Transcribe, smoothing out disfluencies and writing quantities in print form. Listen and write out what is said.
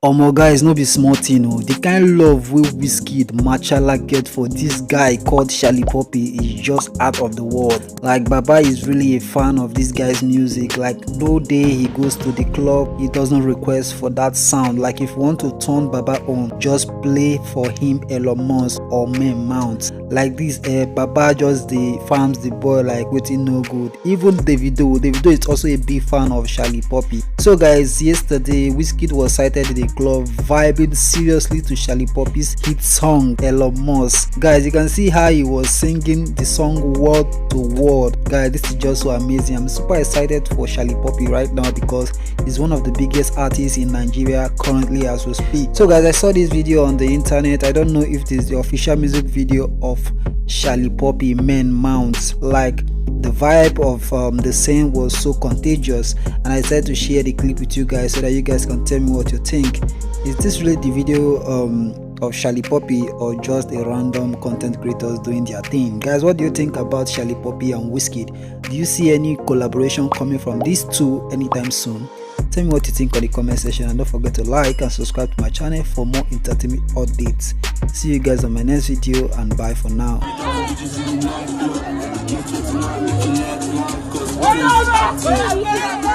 Omo guys, no be small thing o. The kind love wey Wizkid Machala get for this guy called Shallipopi is just out of the world. Like Baba is really a fan of this guy's music. Like no day he goes to the club, he doesn't request for that sound. Like if you want to turn Baba on, just play for him Elon Musk or main mount. Like this Baba just the farms the boy like wetin no good. Even Davido is also a big fan of Shallipopi. So guys, yesterday Wizkid was sighted in the club vibing seriously to Shallipopi's hit song Elon Musk. Guys, you can see how he was singing the song word to word. Guys, this is just so amazing. I'm super excited for Shallipopi right now because he's one of the biggest artists in Nigeria currently as we speak. So guys, I saw this video on the internet. I don't know if this is the official music video of Shallipopi main mount. Like the vibe of the scene was so contagious, and I decided to share the clip with you guys so that you guys can tell me what you think. Is this really the video of Shallipopi or just a random content creators doing their thing? Guys, what do you think about Shallipopi and Wizkid? Do you see any collaboration coming from these two anytime soon? Tell me what you think on the comment section, and don't forget to like and subscribe to my channel for more entertainment updates. See you guys on my next video, and bye for now. Oh, no, no,